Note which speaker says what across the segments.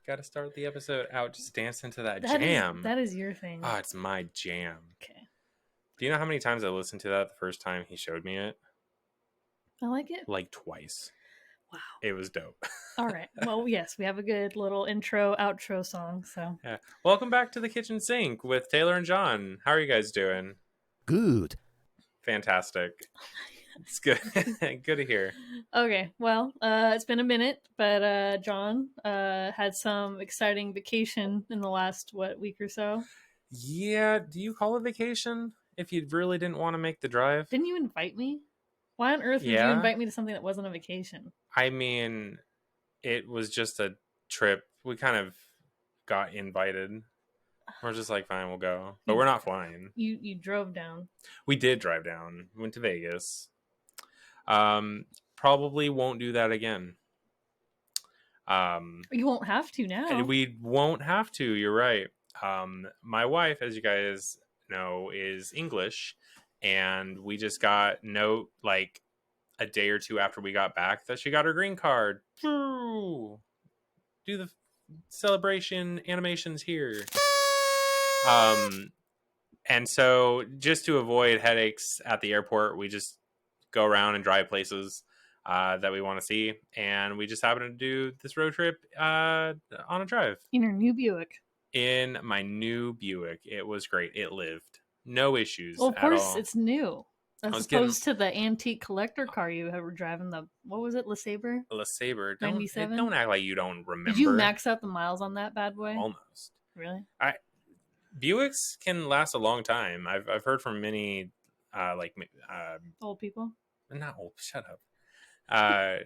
Speaker 1: Got to start the episode out just dancing to that
Speaker 2: That
Speaker 1: jam.
Speaker 2: is your thing.
Speaker 1: Oh, it's my jam.
Speaker 2: Okay.
Speaker 1: Do you know how many times I listened to that the first time he showed me it?
Speaker 2: I like it.
Speaker 1: Like twice.
Speaker 2: Wow.
Speaker 1: It was dope.
Speaker 2: All right. Well, yes, we have a good little intro, outro song. So,
Speaker 1: yeah. Welcome back to the Kitchen Sink with Taylor and John. How are you guys doing?
Speaker 3: Good.
Speaker 1: Fantastic. It's good. Good to hear.
Speaker 2: Okay. Well, it's been a minute, but John had some exciting vacation in the last week or so.
Speaker 1: Yeah. Do you call it vacation if you really didn't want to make the drive?
Speaker 2: Didn't you invite me? Why on earth would you invite me to something that wasn't a vacation?
Speaker 1: I mean, it was just a trip. We kind of got invited. We're just like, fine, we'll go. But we're not flying.
Speaker 2: You drove down.
Speaker 1: We did drive down. We went to Vegas. Probably won't do that again.
Speaker 2: You won't have to now.
Speaker 1: We won't have to. You're right. My wife, as you guys know, is English. And we just got note like a day or two after we got back that she got her green card. Do the celebration animations here. And so just to avoid headaches at the airport, we just go around and drive places that we want to see. And we just happened to do this road trip on a drive.
Speaker 2: In your new Buick.
Speaker 1: In my new Buick. It was great. It lived. No issues.
Speaker 2: Well, of course,
Speaker 1: all.
Speaker 2: It's new. As opposed to the antique collector car you were driving, what was it, LeSabre?
Speaker 1: LeSabre.
Speaker 2: 97?
Speaker 1: Don't act like you don't remember.
Speaker 2: Did you max out the miles on that bad boy?
Speaker 1: Almost.
Speaker 2: Really?
Speaker 1: Buicks can last a long time. I've heard from many
Speaker 2: old people.
Speaker 1: Not old. Shut up.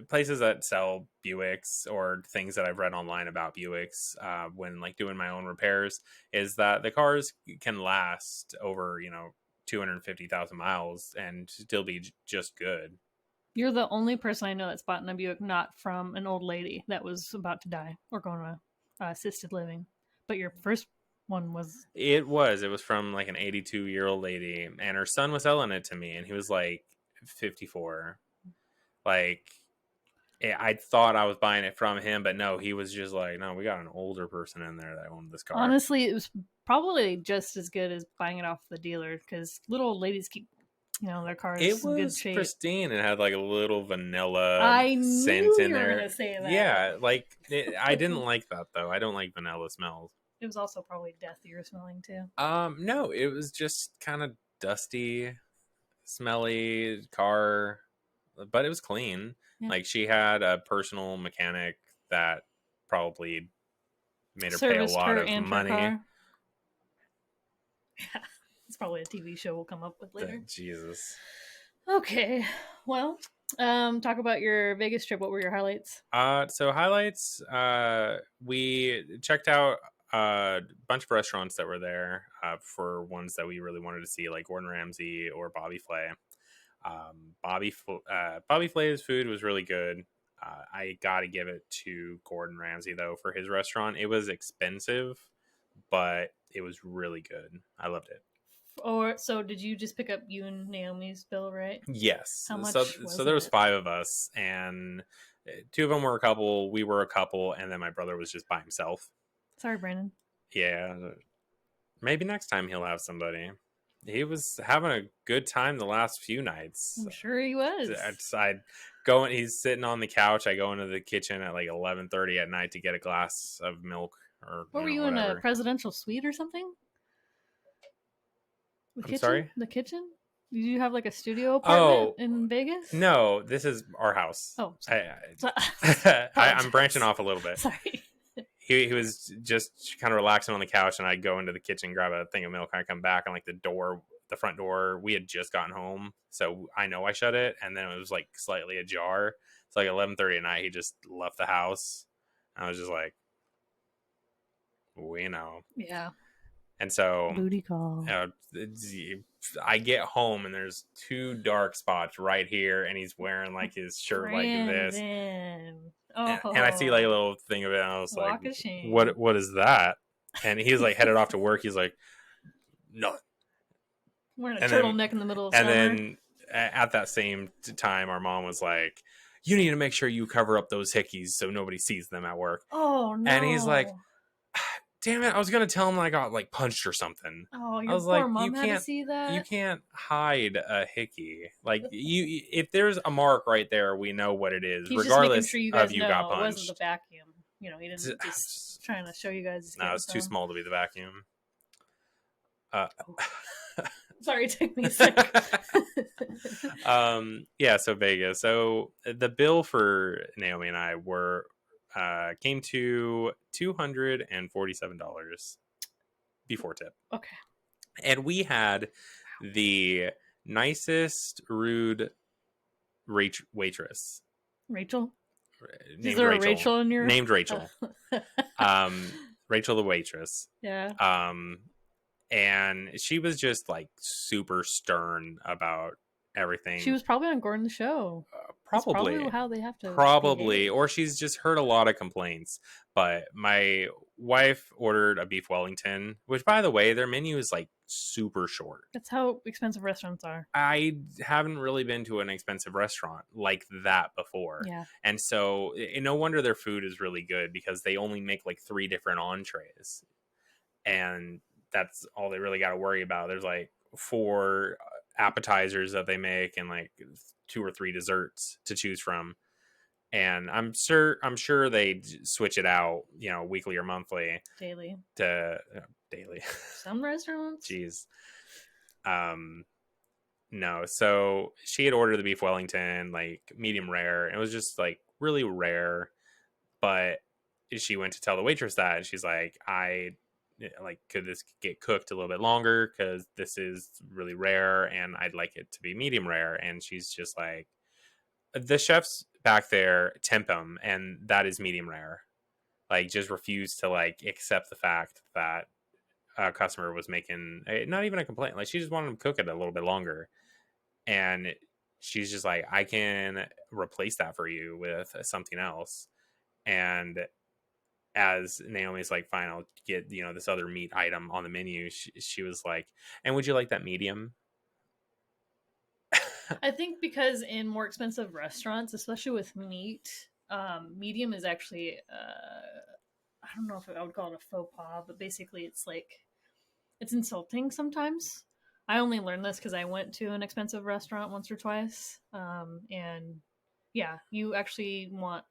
Speaker 1: Places that sell Buicks or things that I've read online about Buicks when like doing my own repairs is that the cars can last over 250,000 miles and still be just good.
Speaker 2: You're the only person I know that's bought a Buick not from an old lady that was about to die or going to assisted living. But your first one was...
Speaker 1: It was from like an 82-year-old lady, and her son was selling it to me, and he was like 54. Like, I thought I was buying it from him, but no, he was just like, no, we got an older person in there that owned this car.
Speaker 2: Honestly, it was probably just as good as buying it off the dealer, because little old ladies keep, their cars in good shape.
Speaker 1: It was pristine. It had like a little vanilla
Speaker 2: scent
Speaker 1: in there.
Speaker 2: I knew you were going to say that.
Speaker 1: Yeah, like, I didn't like that, though. I don't like vanilla smells.
Speaker 2: It was also probably death you were smelling, too.
Speaker 1: No, it was just kind of dusty, smelly car, but it was clean. Yeah. Like, she had a personal mechanic that probably made her pay a lot of money.
Speaker 2: Yeah, it's probably a TV show we'll come up with later.
Speaker 1: Jesus.
Speaker 2: Okay, well, talk about your Vegas trip. What were your highlights?
Speaker 1: So highlights, we checked out a bunch of restaurants that were there for ones that we really wanted to see, like Gordon Ramsay or Bobby Flay. Bobby Flay's food was really good. I gotta give it to Gordon Ramsay though for his restaurant. It was expensive, but it was really good. I loved it.
Speaker 2: So did you just pick up you and Naomi's bill, right?
Speaker 1: Yes.
Speaker 2: How much
Speaker 1: so there was 5 of us, and 2 of them were a couple. We were a couple, and then my brother was just by himself.
Speaker 2: Sorry, Brandon.
Speaker 1: Yeah. Maybe next time he'll have somebody. He was having a good time the last few nights.
Speaker 2: I'm sure he was.
Speaker 1: He's sitting on the couch. I go into the kitchen at like 11:30 at night to get a glass of milk.
Speaker 2: What were you in a presidential suite or something?
Speaker 1: Sorry?
Speaker 2: The kitchen? Did you have like a studio apartment in Vegas?
Speaker 1: No, this is our house.
Speaker 2: Oh,
Speaker 1: I'm branching off a little bit.
Speaker 2: Sorry.
Speaker 1: He was just kind of relaxing on the couch, and I go into the kitchen, grab a thing of milk, and I come back, and like the front door, we had just gotten home, so I know I shut it, and then it was like slightly ajar. It's like 11:30 at night. He just left the house. I was just like, we know.
Speaker 2: Yeah.
Speaker 1: And so
Speaker 2: booty call.
Speaker 1: I get home and there's 2 dark spots right here, and he's wearing like his shirt like this. And I see like a little thing of it, and I was like, what is that? And he's like headed off to work. He's like, no.
Speaker 2: Wearing a turtleneck in the middle of summer.
Speaker 1: And then at that same time, our mom was like, you need to make sure you cover up those hickeys so nobody sees them at work.
Speaker 2: Oh
Speaker 1: And he's like,
Speaker 2: no.
Speaker 1: damn it, I was gonna tell him I got like punched or something.
Speaker 2: Oh,
Speaker 1: I
Speaker 2: your
Speaker 1: was
Speaker 2: poor
Speaker 1: like,
Speaker 2: mom had to see
Speaker 1: you
Speaker 2: that.
Speaker 1: can't hide a hickey. Like, you, if there's a mark right there, we know what it is,
Speaker 2: He's just making
Speaker 1: regardless
Speaker 2: sure you
Speaker 1: of
Speaker 2: guys
Speaker 1: you got
Speaker 2: know it wasn't the
Speaker 1: punched.
Speaker 2: vacuum. You know, he didn't just trying to show you guys he's
Speaker 1: No,
Speaker 2: getting
Speaker 1: it's too
Speaker 2: some.
Speaker 1: small to be the vacuum. Uh,
Speaker 2: Oh, sorry, it took me a sec.
Speaker 1: yeah, so Vegas. So the bill for Naomi and I were came to $247 before tip.
Speaker 2: Okay.
Speaker 1: And we had the nicest rude waitress
Speaker 2: Rachel? Is
Speaker 1: named
Speaker 2: there a
Speaker 1: Rachel.
Speaker 2: Rachel in your
Speaker 1: Named Rachel. Rachel the waitress.
Speaker 2: Yeah.
Speaker 1: And she was just like super stern about everything.
Speaker 2: She was probably on Gordon's show. That's
Speaker 1: Probably.
Speaker 2: probably how they have to
Speaker 1: Probably.
Speaker 2: behave.
Speaker 1: Or she's just heard a lot of complaints. But my wife ordered a beef Wellington, which, by the way, their menu is like super short.
Speaker 2: That's how expensive restaurants are.
Speaker 1: I haven't really been to an expensive restaurant like that before.
Speaker 2: Yeah.
Speaker 1: And so no wonder their food is really good, because they only make like 3 different entrees. And that's all they really got to worry about. There's like 4 appetizers that they make and like 2 or 3 desserts to choose from. And I'm sure they switch it out, weekly or monthly.
Speaker 2: Daily.
Speaker 1: Daily.
Speaker 2: Some restaurants.
Speaker 1: Jeez. No. So she had ordered the beef Wellington, like medium rare. It was just like really rare. But she went to tell the waitress that, and she's like, could this get cooked a little bit longer? Because this is really rare and I'd like it to be medium rare. And she's just like, the chefs back there temp them, and that is medium rare. Like, just refuse to like accept the fact that a customer was making not even a complaint. Like, she just wanted to cook it a little bit longer. And she's just like, I can replace that for you with something else. And as Naomi's like, fine, I'll get, this other meat item on the menu. She was like, and would you like that medium?
Speaker 2: I think because in more expensive restaurants, especially with meat, medium is actually, I don't know if I would call it a faux pas, but basically it's like, it's insulting sometimes. I only learned this because I went to an expensive restaurant once or twice. And yeah, you actually want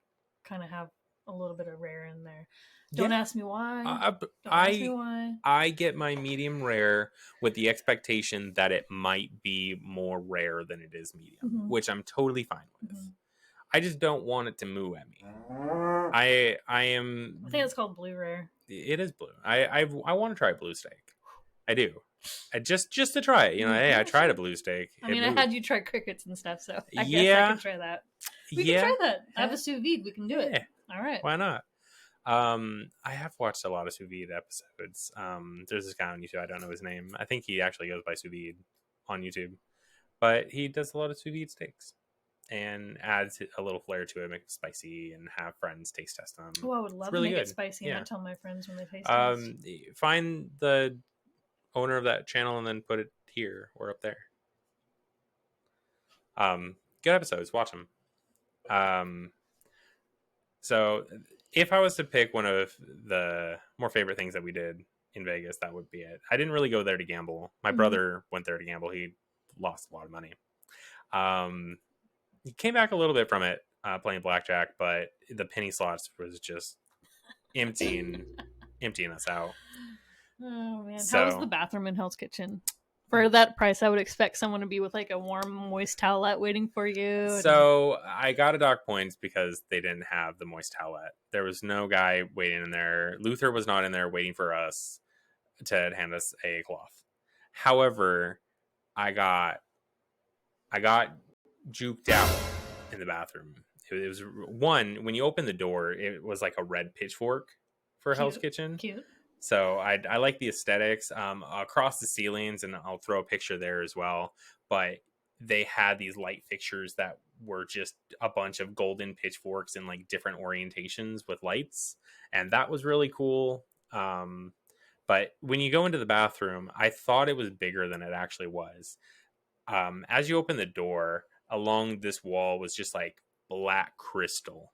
Speaker 2: kind of have a little bit of rare in there. Don't ask me why. Don't ask me why.
Speaker 1: I get my medium rare with the expectation that it might be more rare than it is medium, which I'm totally fine with. I just don't want it to moo at me. I think
Speaker 2: it's called blue rare.
Speaker 1: It is blue. I want to try a blue steak. I do. Just to try it. Hey, I tried a blue steak.
Speaker 2: I mean, I had you try crickets and stuff, so I guess I can try that. We
Speaker 1: can
Speaker 2: try that. I have a sous vide. We can do it. All right.
Speaker 1: Why not? I have watched a lot of sous vide episodes. There's this guy on YouTube. I don't know his name. I think he actually goes by sous vide on YouTube, but he does a lot of sous vide steaks and adds a little flair to it, make it spicy, and have friends taste test them.
Speaker 2: Oh, I would love to make it spicy and tell my friends when they taste it.
Speaker 1: Find the owner of that channel and then put it here or up there. Good episodes. Watch them. So if I was to pick one of the more favorite things that we did in Vegas, that would be it. I didn't really go there to gamble. My brother went there to gamble. He lost a lot of money. He came back a little bit from it playing blackjack, but the penny slots was just emptying us out.
Speaker 2: Oh man, how was the bathroom in Hell's Kitchen? For that price, I would expect someone to be with like a warm, moist towelette waiting for you.
Speaker 1: So I got a dock points because they didn't have the moist towelette. There was no guy waiting in there. Luther was not in there waiting for us to hand us a cloth. However, I got juked out in the bathroom. It was one, when you open the door, it was like a red pitchfork for Hell's Kitchen.
Speaker 2: Cute.
Speaker 1: So I like the aesthetics across the ceilings, and I'll throw a picture there as well. But they had these light fixtures that were just a bunch of golden pitchforks in like different orientations with lights, and that was really cool. But when you go into the bathroom, I thought it was bigger than it actually was. As you open the door, along this wall was just like black crystal.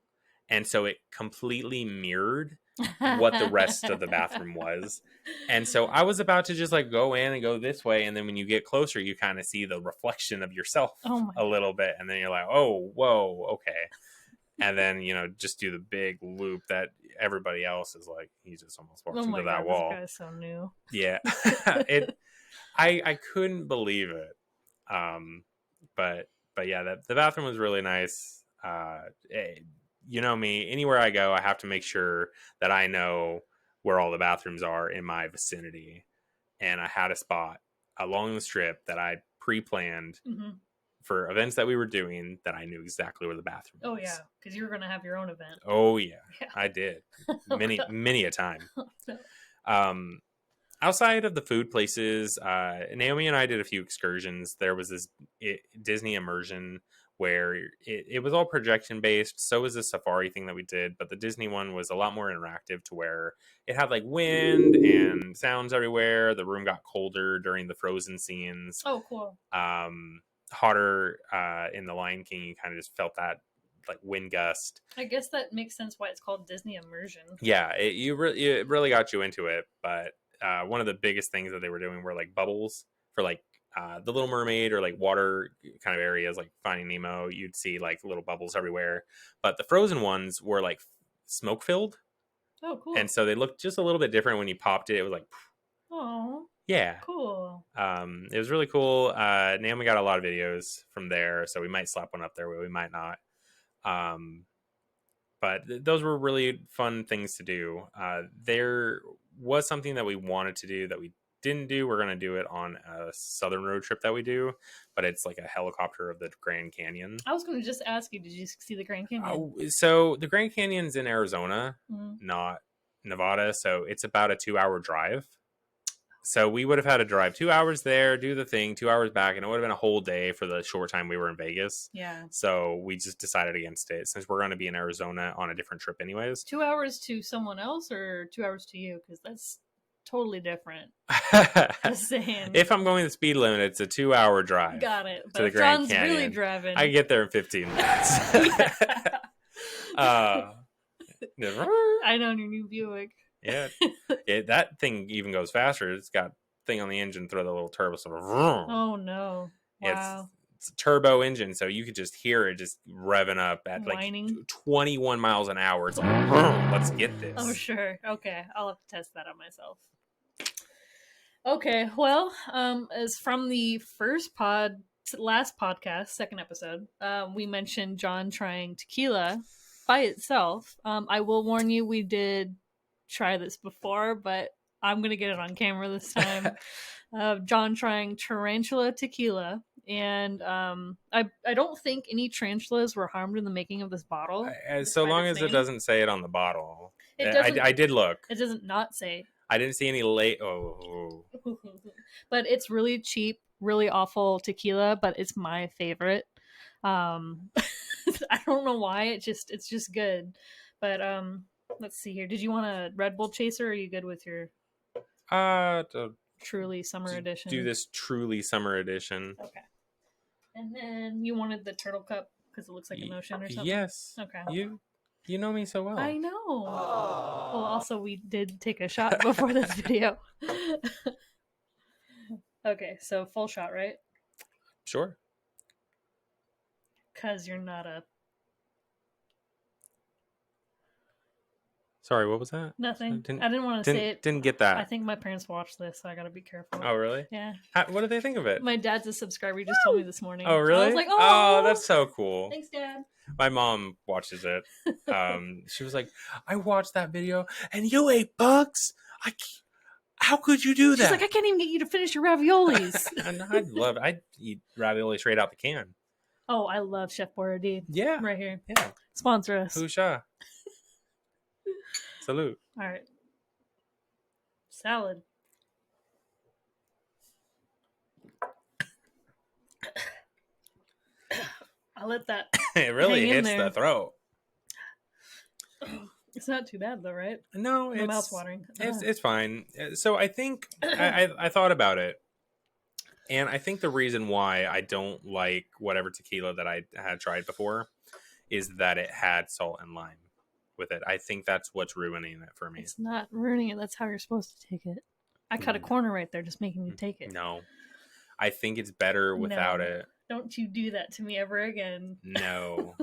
Speaker 1: And so it completely mirrored what the rest of the bathroom was. And so I was about to just like go in and go this way. And then when you get closer, you kind of see the reflection of yourself a little bit. And then you're like, oh, whoa, okay. And then, just do the big loop that everybody else is like, he just almost walked into that wall.
Speaker 2: This guy's so new.
Speaker 1: Yeah. I couldn't believe it. But yeah, the bathroom was really nice. You know me, anywhere I go, I have to make sure that I know where all the bathrooms are in my vicinity. And I had a spot along the strip that I pre-planned for events that we were doing that I knew exactly where the bathroom was.
Speaker 2: Oh, yeah, because you were going to have your own event.
Speaker 1: Oh, yeah. I did. Many a time. Outside of the food places, Naomi and I did a few excursions. There was this Disney immersion where it was all projection based. So was the safari thing that we did, but the Disney one was a lot more interactive to where it had like wind and sounds everywhere. The room got colder during the Frozen scenes.
Speaker 2: Oh, cool.
Speaker 1: Hotter in the Lion King. You kind of just felt that like wind gust.
Speaker 2: I guess that makes sense why it's called Disney Immersion.
Speaker 1: Yeah, it really got you into it. But one of the biggest things that they were doing were like bubbles for like the Little Mermaid or like water kind of areas like Finding Nemo. You'd see like little bubbles everywhere, but the Frozen ones were like smoke filled.
Speaker 2: Oh, cool.
Speaker 1: And so they looked just a little bit different when you popped it. It was like,
Speaker 2: oh,
Speaker 1: yeah,
Speaker 2: cool.
Speaker 1: It was really cool. Naomi got a lot of videos from there, so we might slap one up there, we might not. But those were really fun things to do. There was something that we wanted to do that we didn't do. We're going to do it on a southern road trip that we do, but it's like a helicopter of the Grand Canyon.
Speaker 2: I was going to just ask you, did you see the Grand Canyon?
Speaker 1: So the Grand Canyon's in Arizona, not Nevada. So it's about a 2-hour drive. So we would have had to drive 2 hours there, do the thing, 2 hours back, and it would have been a whole day for the short time we were in Vegas.
Speaker 2: Yeah.
Speaker 1: So we just decided against it since we're going to be in Arizona on a different trip anyways.
Speaker 2: 2 hours to someone else or 2 hours to you? Because that's totally different. Just saying.
Speaker 1: If I'm going the speed limit, it's a 2-hour drive.
Speaker 2: Got it. But
Speaker 1: to the Grand
Speaker 2: John's
Speaker 1: Canyon.
Speaker 2: Really driving.
Speaker 1: I get there in 15 minutes.
Speaker 2: I know, your new Buick.
Speaker 1: Yeah, that thing even goes faster. It's got thing on the engine, throw the little turbo. So
Speaker 2: oh no! Wow.
Speaker 1: It's a turbo engine, so you could just hear it just revving up at
Speaker 2: whining.
Speaker 1: Like 21 miles an hour. It's like, let's get this.
Speaker 2: Oh sure, okay. I'll have to test that on myself. Okay, well, as from the last podcast, second episode, we mentioned John trying tequila by itself. I will warn you, we did try this before, but I'm gonna get it on camera this time. John trying tarantula tequila, and I don't think any tarantulas were harmed in the making of this bottle.
Speaker 1: So long as it doesn't say it on the bottle.
Speaker 2: I
Speaker 1: did look.
Speaker 2: It doesn't not say.
Speaker 1: I didn't see any late. Oh.
Speaker 2: But it's really cheap, really awful tequila, but it's my favorite. I don't know why. It's just good. But let's see here. Did you want a Red Bull chaser, or are you good with your Truly Summer Edition?
Speaker 1: Do this Truly Summer Edition.
Speaker 2: Okay. And then you wanted the turtle cup because it looks like an ocean or something?
Speaker 1: Yes.
Speaker 2: Okay.
Speaker 1: You know me so well.
Speaker 2: I know. Well, also, we did take a shot before this video. Okay, so full shot, right?
Speaker 1: Sure.
Speaker 2: Because you're not a...
Speaker 1: Sorry, what was that?
Speaker 2: Nothing. I didn't want to say it.
Speaker 1: Didn't get that.
Speaker 2: I think my parents watched this, so I gotta be careful.
Speaker 1: Oh, really?
Speaker 2: Yeah.
Speaker 1: What do they think of it?
Speaker 2: My dad's a subscriber. He just told me this morning.
Speaker 1: Oh, really?
Speaker 2: I was like,
Speaker 1: oh, that's so cool.
Speaker 2: Thanks, Dad.
Speaker 1: My mom watches it. She was like, I watched that video, and you ate bugs? How could you do that?
Speaker 2: She's like, I can't even get you to finish your raviolis.
Speaker 1: I'd eat ravioli straight out the can.
Speaker 2: Oh, I love Chef Boyardee.
Speaker 1: Yeah.
Speaker 2: Right here.
Speaker 1: Yeah.
Speaker 2: Sponsor us.
Speaker 1: Husha. Salute.
Speaker 2: All right. Salad. I let that.
Speaker 1: It really hits
Speaker 2: there.
Speaker 1: the throat.
Speaker 2: It's not too bad though, right?
Speaker 1: No, it's
Speaker 2: mouth watering.
Speaker 1: It's fine. So I think I thought about it, and I think the reason why I don't like whatever tequila that I had tried before is that it had salt and lime with it. I think that's what's ruining it for me.
Speaker 2: It's not ruining it. That's how you're supposed to take it. I cut a corner right there, just making you take it.
Speaker 1: No, I think it's better without
Speaker 2: No.
Speaker 1: it.
Speaker 2: Don't you do that to me ever again.
Speaker 1: No.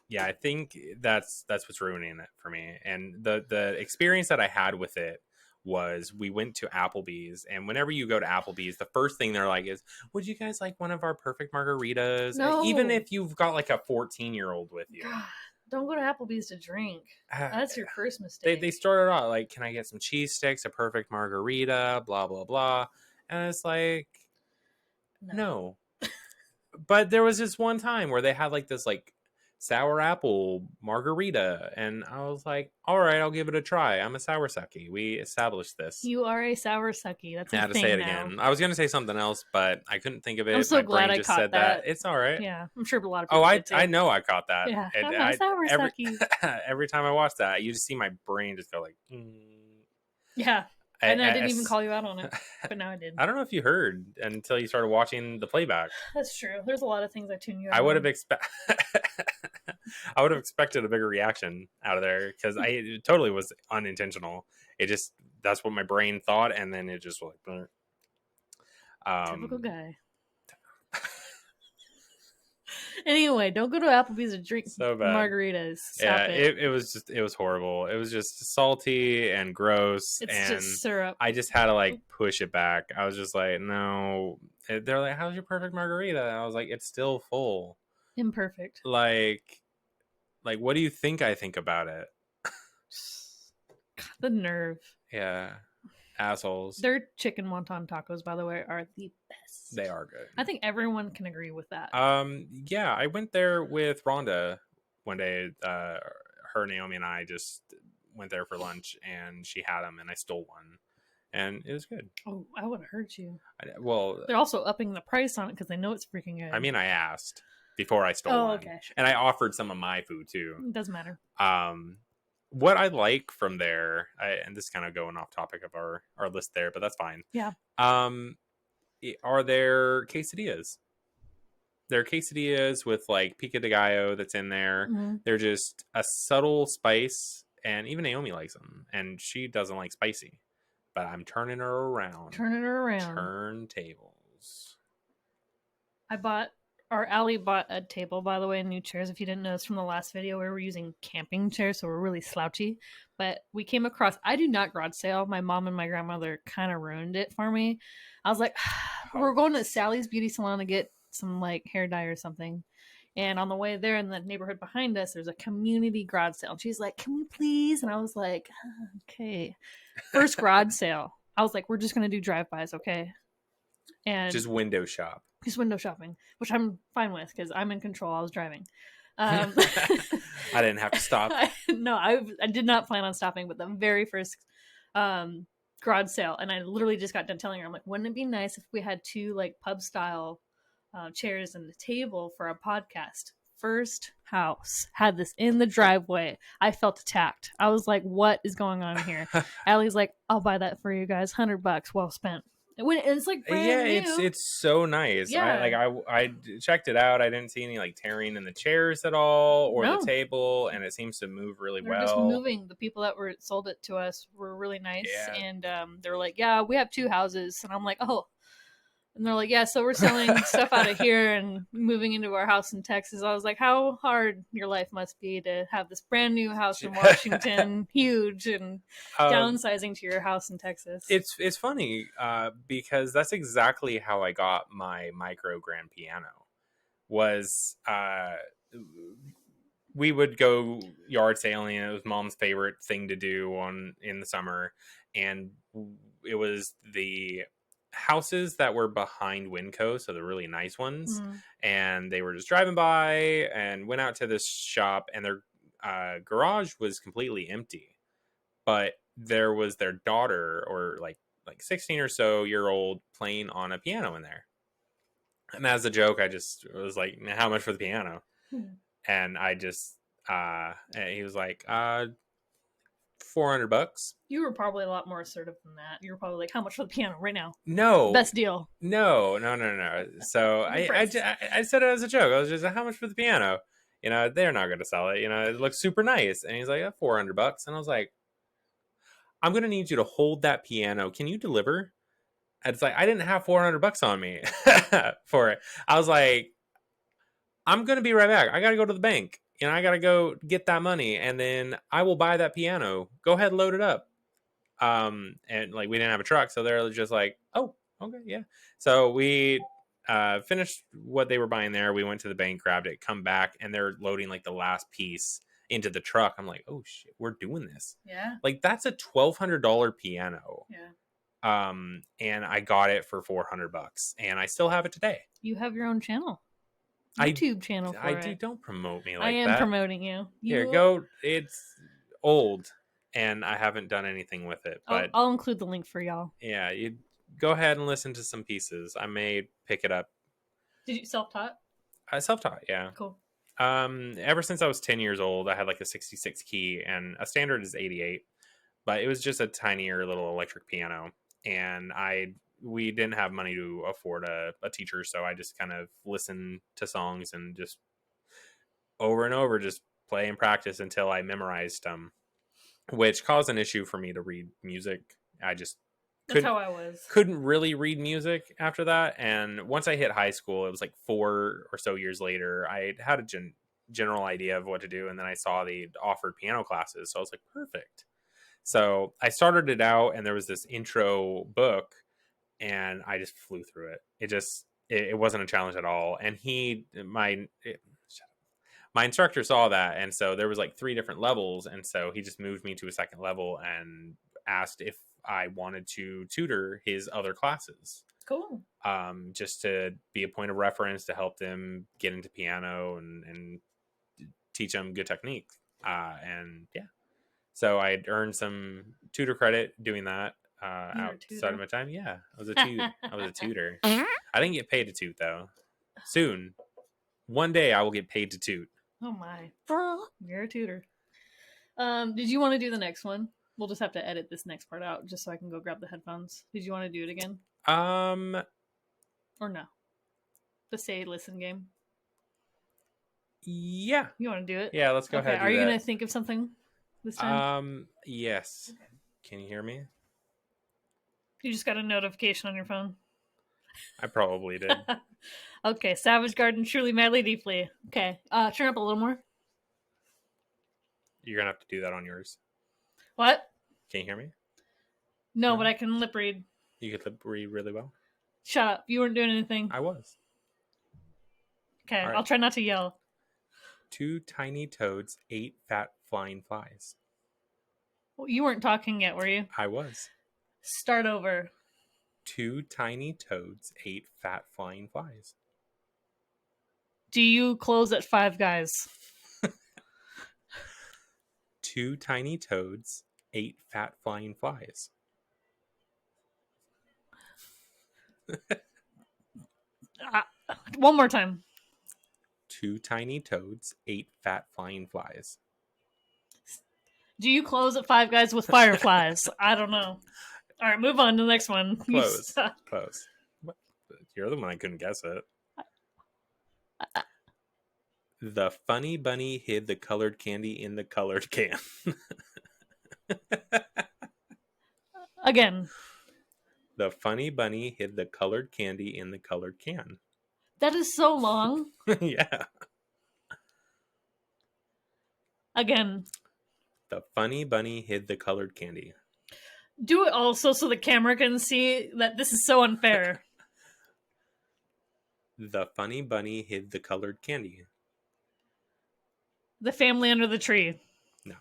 Speaker 1: Yeah, I think that's what's ruining it for me. And the experience that I had with it was we went to Applebee's, and whenever you go to Applebee's, the first thing they're like is, "Would you guys like one of our perfect margaritas?"
Speaker 2: No.
Speaker 1: Even if you've got like a 14-year-old with you.
Speaker 2: God, don't go to Applebee's to drink. That's your first mistake.
Speaker 1: They started out like, "Can I get some cheese sticks, a perfect margarita, blah blah blah," and it's like, no. But there was this one time where they had like this like sour apple margarita, and I was like, all right, I'll give it a try. I'm a sour sucky. We established this.
Speaker 2: You are a sour sucky. That's
Speaker 1: I had to say it again. I was gonna say something else, but I couldn't think of it.
Speaker 2: I'm so
Speaker 1: My
Speaker 2: glad
Speaker 1: brain
Speaker 2: I
Speaker 1: just
Speaker 2: caught
Speaker 1: said that. It's all right.
Speaker 2: Yeah, I'm sure a lot of people did too.
Speaker 1: I know I caught that.
Speaker 2: Yeah,
Speaker 1: And
Speaker 2: I'm a sour sucky.
Speaker 1: every time I watch that, you just see my brain just go like,
Speaker 2: Yeah. And I didn't even call you out on it, but now I did.
Speaker 1: I don't know if you heard until you started watching the playback.
Speaker 2: That's true. There's a lot of things I tune you out
Speaker 1: I would have I would have expected a bigger reaction out of there, because it totally was unintentional. It just, that's what my brain thought, and then it just was like,
Speaker 2: typical guy. Anyway, don't go to Applebee's to drink
Speaker 1: so bad
Speaker 2: margaritas. Stop
Speaker 1: it was horrible. It was just salty and gross.
Speaker 2: It's
Speaker 1: and
Speaker 2: just syrup.
Speaker 1: I just had to like push it back. I was just like, no. They're like, how's your perfect margarita? And I was like, it's still full.
Speaker 2: Imperfect.
Speaker 1: Like what do you think I think about it?
Speaker 2: The nerve.
Speaker 1: Yeah. Assholes.
Speaker 2: Their chicken wonton tacos, by the way, are the best.
Speaker 1: They are good.
Speaker 2: I think everyone can agree with that.
Speaker 1: Yeah, I went there with Rhonda one day. Her, Naomi, and I just went there for lunch, and she had them, and I stole one, and it was good.
Speaker 2: Oh, I would have hurt you.
Speaker 1: Well,
Speaker 2: they're also upping the price on it because they know it's freaking good.
Speaker 1: I mean, I asked before I stole one,
Speaker 2: okay, sure.
Speaker 1: And I offered some of my food too.
Speaker 2: It doesn't matter.
Speaker 1: What I like from there, and this is kind of going off topic of our list there, but that's fine.
Speaker 2: Yeah.
Speaker 1: Are their quesadillas. Their quesadillas with like pico de gallo that's in there.
Speaker 2: Mm-hmm.
Speaker 1: They're just a subtle spice, and even Naomi likes them, and she doesn't like spicy. But I'm turning her around. Turntables.
Speaker 2: Allie bought a table, by the way, and new chairs. If you didn't notice from the last video, we were using camping chairs, so we're really slouchy. But we came across, I do not garage sale. My mom and my grandmother kind of ruined it for me. I was like, we're going to Sally's Beauty Salon to get some like hair dye or something. And on the way there, in the neighborhood behind us, there's a community garage sale. And she's like, can we please? And I was like, okay. First garage sale. I was like, we're just going to do drive-bys, okay? And
Speaker 1: just window shop.
Speaker 2: Just window shopping, which I'm fine with because I'm in control. I was driving.
Speaker 1: I didn't have to stop.
Speaker 2: I did not plan on stopping, but the very first garage sale, and I literally just got done telling her, I'm like, wouldn't it be nice if we had two like pub style chairs and a table for a podcast? First house had this in the driveway. I felt attacked. I was like, what is going on here? Allie's like, I'll buy that for you guys. $100 well spent. It's like brand new.
Speaker 1: It's so nice.
Speaker 2: Yeah.
Speaker 1: I checked it out. I didn't see any like tearing in the chairs at all or the table, and it seems to move really well.
Speaker 2: Just moving. The people that sold it to us were really nice, and they were like, "Yeah, we have 2 houses," and I'm like, "Oh." And they're like, yeah, so we're selling stuff out of here and moving into our house in Texas. I was like, how hard your life must be to have this brand new house in Washington, huge, and downsizing to your house in Texas.
Speaker 1: It's funny because that's exactly how I got my micro grand piano. Was we would go yard sailing. It was Mom's favorite thing to do in the summer, and it was the houses that were behind Winco, so the really nice ones, and they were just driving by and went out to this shop, and their garage was completely empty, but there was their daughter, or like 16 or so year old, playing on a piano in there. And as a joke, I just was like, how much for the piano? And I just and he was like $400.
Speaker 2: You were probably a lot more assertive than that. You were probably like, how much for the piano right now?
Speaker 1: No,
Speaker 2: Best deal.
Speaker 1: no. So
Speaker 2: I'm impressed.
Speaker 1: I said it as a joke. I was just like, how much for the piano? They're not going to sell it. It looks super nice. And he's like, $400. And I was like, I'm going to need you to hold that piano. Can you deliver? And it's like, I didn't have $400 on me for it. I was like, I'm going to be right back. I got to go to the bank. I got to go get that money. And then I will buy that piano. Go ahead and load it up. And like we didn't have a truck, so they're just like, oh, okay, yeah. So we finished what they were buying there. We went to the bank, grabbed it, come back, and they're loading like the last piece into the truck. I'm like, oh shit, we're doing this.
Speaker 2: Yeah.
Speaker 1: Like that's a $1,200 piano.
Speaker 2: Yeah.
Speaker 1: And I got it for $400, and I still have it today.
Speaker 2: You have your own channel. YouTube channel for
Speaker 1: I
Speaker 2: it.
Speaker 1: do. Don't promote me like
Speaker 2: I am
Speaker 1: that.
Speaker 2: promoting you.
Speaker 1: Here, go. It's old, and I haven't done anything with it. But
Speaker 2: I'll include the link for y'all.
Speaker 1: Yeah, you go ahead and listen to some pieces. I may pick it up.
Speaker 2: Did you self-taught?
Speaker 1: I self-taught, yeah.
Speaker 2: Cool.
Speaker 1: Ever since I was 10 years old, I had like a 66 key, and a standard is 88. But it was just a tinier little electric piano, and we didn't have money to afford a teacher, so I just kind of listened to songs and just over and over just play and practice until I memorized them, which caused an issue for me to read music.
Speaker 2: That's how I was.
Speaker 1: Couldn't really read music after that. And once I hit high school, it was like 4 or so years later, I had a general idea of what to do. And then I saw they offered piano classes. So I was like, perfect. So I started it out, and there was this intro book, and I just flew through it. It wasn't a challenge at all. And my instructor saw that, and so there was like 3 different levels, and so he just moved me to a second level and asked if I wanted to tutor his other classes.
Speaker 2: Cool.
Speaker 1: Just to be a point of reference to help them get into piano and teach them good technique. And yeah, so I had earned some tutor credit doing that outside of my time. Yeah, I was a tutor. I didn't get paid to toot though. Soon, one day I will get paid to toot.
Speaker 2: Oh my, you're a tutor. Did you want to do the next one? We'll just have to edit this next part out just so I can go grab the headphones. Did you want to do it again? Or no? The say listen game.
Speaker 1: Yeah.
Speaker 2: You want to do it?
Speaker 1: Yeah, let's go ahead.
Speaker 2: Are you gonna think of something this time?
Speaker 1: Yes.
Speaker 2: Okay.
Speaker 1: Can you hear me?
Speaker 2: You just got a notification on your phone.
Speaker 1: I probably did.
Speaker 2: Okay, Savage Garden, truly, madly, deeply. Okay, turn up a little more.
Speaker 1: You're gonna have to do that on yours.
Speaker 2: What?
Speaker 1: Can you hear me?
Speaker 2: No, but I can lip read.
Speaker 1: You could lip read really well.
Speaker 2: Shut up. You weren't doing anything.
Speaker 1: I was.
Speaker 2: Okay, right. I'll try not to yell.
Speaker 1: 2 tiny toads ate fat flying flies.
Speaker 2: Well, you weren't talking yet, were you?
Speaker 1: I was.
Speaker 2: Start over.
Speaker 1: 2 tiny toads ate fat flying flies.
Speaker 2: Do you close at Five Guys?
Speaker 1: 2 tiny toads ate fat flying flies.
Speaker 2: One more time.
Speaker 1: 2 tiny toads ate fat flying flies.
Speaker 2: Do you close at Five Guys with fireflies? I don't know. All right, move on to the next one.
Speaker 1: Close. Close. You're the one I couldn't guess it. The funny bunny hid the colored candy in the colored can.
Speaker 2: Again.
Speaker 1: The funny bunny hid the colored candy in the colored can.
Speaker 2: That is so long.
Speaker 1: Yeah.
Speaker 2: Again.
Speaker 1: The funny bunny hid the colored candy.
Speaker 2: Do it also so the camera can see that this is so unfair.
Speaker 1: The funny bunny hid the colored candy.
Speaker 2: The family under the tree.
Speaker 1: No.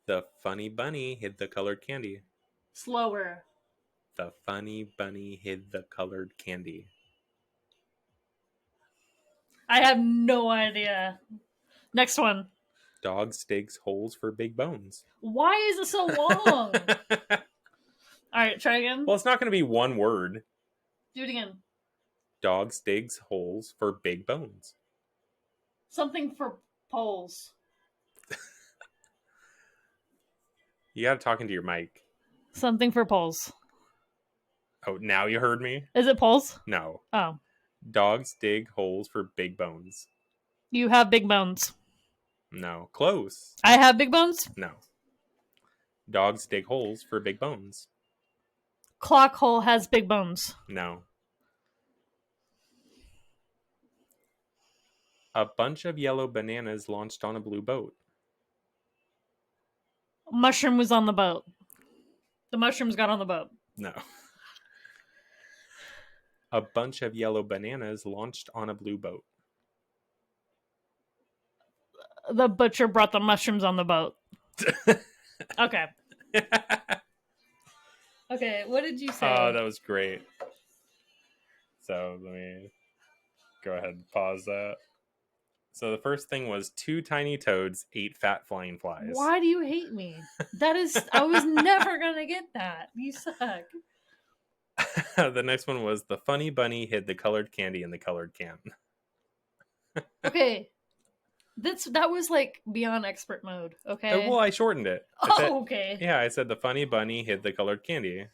Speaker 1: The funny bunny hid the colored candy.
Speaker 2: Slower.
Speaker 1: The funny bunny hid the colored candy.
Speaker 2: I have no idea. Next one.
Speaker 1: Dog digs holes for big bones.
Speaker 2: Why is it so long? All right, try again.
Speaker 1: Well, it's not going to be one word.
Speaker 2: Do it again.
Speaker 1: Dog digs holes for big bones.
Speaker 2: Something for poles.
Speaker 1: You got to talk into your mic.
Speaker 2: Something for poles.
Speaker 1: Oh, now you heard me?
Speaker 2: Is it poles?
Speaker 1: No.
Speaker 2: Oh.
Speaker 1: Dogs dig holes for big bones.
Speaker 2: You have big bones.
Speaker 1: No. Close.
Speaker 2: I have big bones?
Speaker 1: No. Dogs dig holes for big bones.
Speaker 2: Clock hole has big bones.
Speaker 1: No. A bunch of yellow bananas launched on a blue boat.
Speaker 2: Mushroom was on the boat. The mushrooms got on the boat.
Speaker 1: No. A bunch of yellow bananas launched on a blue boat.
Speaker 2: The butcher brought the mushrooms on the boat. Okay. Okay, what did you say?
Speaker 1: Oh, that was great. So let me go ahead and pause that. So the first thing was 2 tiny toads ate fat flying flies.
Speaker 2: Why do you hate me? That is, I was never gonna get that. You suck.
Speaker 1: The next one was the funny bunny hid the colored candy in the colored can.
Speaker 2: Okay. That was like beyond expert mode, okay?
Speaker 1: Well, I shortened it.
Speaker 2: Okay.
Speaker 1: Yeah, I said the funny bunny hid the colored candy.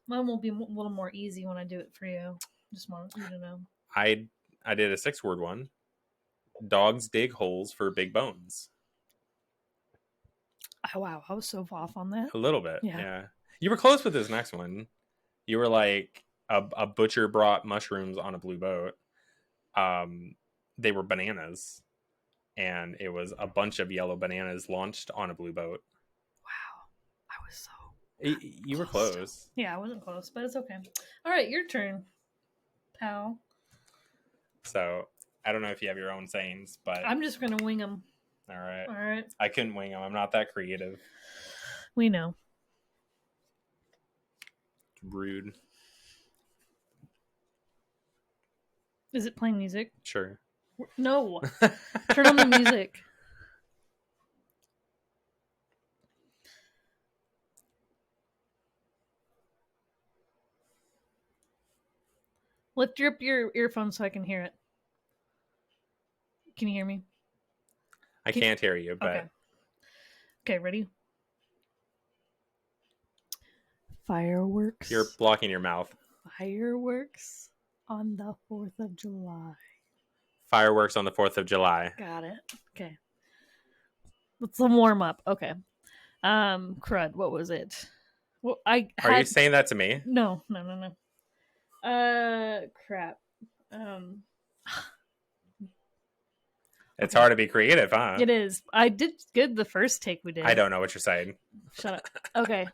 Speaker 2: Mine will be a little more easy when I do it for you. Just want you to know.
Speaker 1: I did a 6-word one. Dogs dig holes for big bones.
Speaker 2: Oh, wow, I was so off on that.
Speaker 1: A little bit,
Speaker 2: Yeah.
Speaker 1: yeah. You were close with this next one. You were like, a butcher brought mushrooms on a blue boat. They were bananas. And it was a bunch of yellow bananas launched on a blue boat.
Speaker 2: Wow. I was so...
Speaker 1: You were close.
Speaker 2: Yeah, I wasn't close, but it's okay. All right, your turn, pal.
Speaker 1: So, I don't know if you have your own sayings, but...
Speaker 2: I'm just going to wing them.
Speaker 1: All right.
Speaker 2: All right.
Speaker 1: I couldn't wing them. I'm not that creative.
Speaker 2: We know.
Speaker 1: Rude.
Speaker 2: Is it playing music?
Speaker 1: Sure.
Speaker 2: No. Turn on the music. Lift up your earphones so I can hear it. Can you hear me?
Speaker 1: I can't hear you, but...
Speaker 2: Okay. Okay, ready? Fireworks.
Speaker 1: You're blocking your mouth.
Speaker 2: Fireworks on the 4th of July.
Speaker 1: Fireworks on the 4th of July.
Speaker 2: Got it. Okay. Let's warm up. Okay. Crud, what was it? Well,
Speaker 1: Are you saying that to me?
Speaker 2: No. Crap.
Speaker 1: It's hard to be creative, huh?
Speaker 2: It is. I did good the first take we did.
Speaker 1: I don't know what you're saying.
Speaker 2: Shut up. Okay.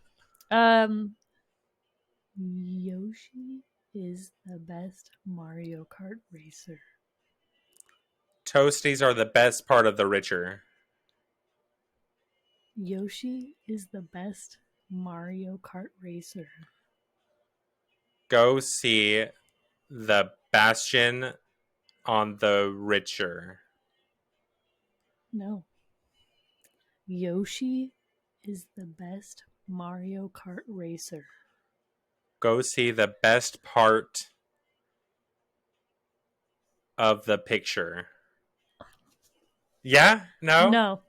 Speaker 2: Yoshi is the best Mario Kart racer.
Speaker 1: Toasties are the best part of the richer.
Speaker 2: Yoshi is the best Mario Kart racer.
Speaker 1: Go see the Bastion on the richer.
Speaker 2: No. Yoshi is the best Mario Kart racer.
Speaker 1: Go see the best part of the picture. Yeah? No?
Speaker 2: No.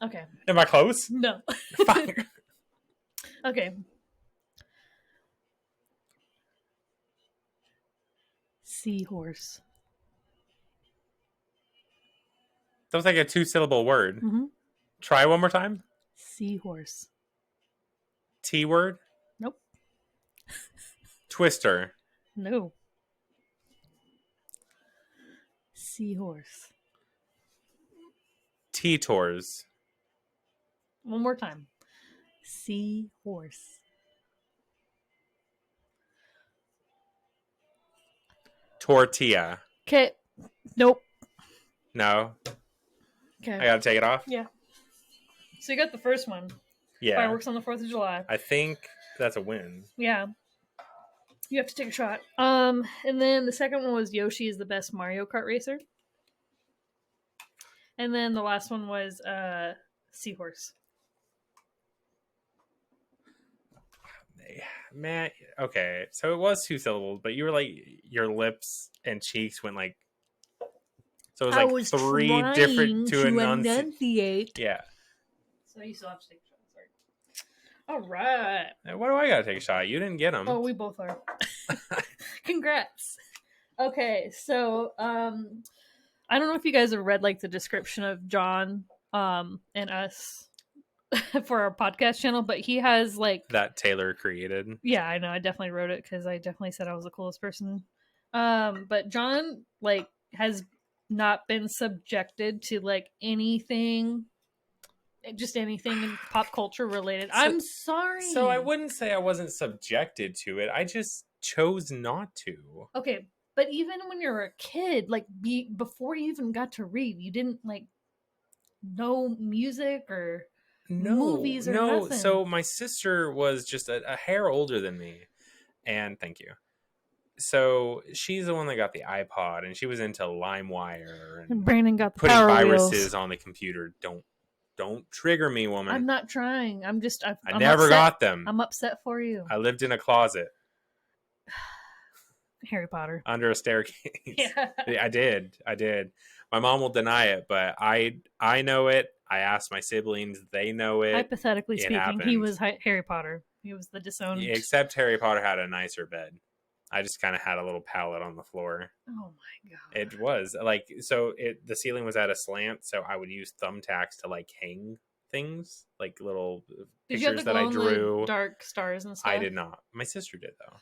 Speaker 2: Okay.
Speaker 1: Am I close?
Speaker 2: No.
Speaker 1: Fine.
Speaker 2: Okay. Seahorse.
Speaker 1: That was like a 2-syllable word.
Speaker 2: Mm-hmm.
Speaker 1: Try one more time.
Speaker 2: Seahorse.
Speaker 1: T word?
Speaker 2: Nope.
Speaker 1: Twister.
Speaker 2: No. Seahorse.
Speaker 1: T-tours.
Speaker 2: One more time. Seahorse.
Speaker 1: Tortilla.
Speaker 2: Okay. Nope.
Speaker 1: No.
Speaker 2: Okay.
Speaker 1: I gotta take it off?
Speaker 2: Yeah. So you got the first one.
Speaker 1: Yeah.
Speaker 2: Fireworks on the 4th of July.
Speaker 1: I think that's a win.
Speaker 2: Yeah. You have to take a shot. And then the second one was Yoshi is the best Mario Kart racer. And then the last one was Seahorse.
Speaker 1: Man, okay. So it was 2 syllables, but you were like, your lips and cheeks went like... So it was like 3 different to enunciate. Yeah.
Speaker 2: So you still have to take a shot. Sorry. All right.
Speaker 1: Why do I gotta take a shot? You didn't get them.
Speaker 2: Oh, we both are. Congrats. Okay, so I don't know if you guys have read like the description of John and us for our podcast channel, but he has like
Speaker 1: that Taylor created.
Speaker 2: Yeah, I know. I definitely wrote it because I definitely said I was the coolest person. But John like has not been subjected to like anything, just anything in pop culture related. I'm sorry.
Speaker 1: So I wouldn't say I wasn't subjected to it. I just chose not to.
Speaker 2: Okay, but even when you're a kid, like before you even got to read, you didn't like know music or movies or nothing.
Speaker 1: So my sister was just a hair older than me, and thank you. So she's the one that got the iPod, and she was into LimeWire
Speaker 2: and Brandon got the
Speaker 1: putting
Speaker 2: power
Speaker 1: viruses
Speaker 2: wheels
Speaker 1: on the computer. Don't trigger me, woman.
Speaker 2: I'm not trying. I'm
Speaker 1: never
Speaker 2: upset.
Speaker 1: got them.
Speaker 2: I'm upset for you.
Speaker 1: I lived in a closet.
Speaker 2: Harry Potter.
Speaker 1: Under a staircase.
Speaker 2: Yeah.
Speaker 1: I did. My mom will deny it, but I know it. I asked my siblings. They know it.
Speaker 2: Hypothetically speaking, he was Harry Potter. He was the disowned.
Speaker 1: Yeah, except Harry Potter had a nicer bed. I just kind of had a little pallet on the floor.
Speaker 2: Oh my god!
Speaker 1: It was like the ceiling was at a slant, so I would use thumbtacks to like hang things, like little pictures that I drew.
Speaker 2: Dark stars and stuff.
Speaker 1: I did not. My sister did though.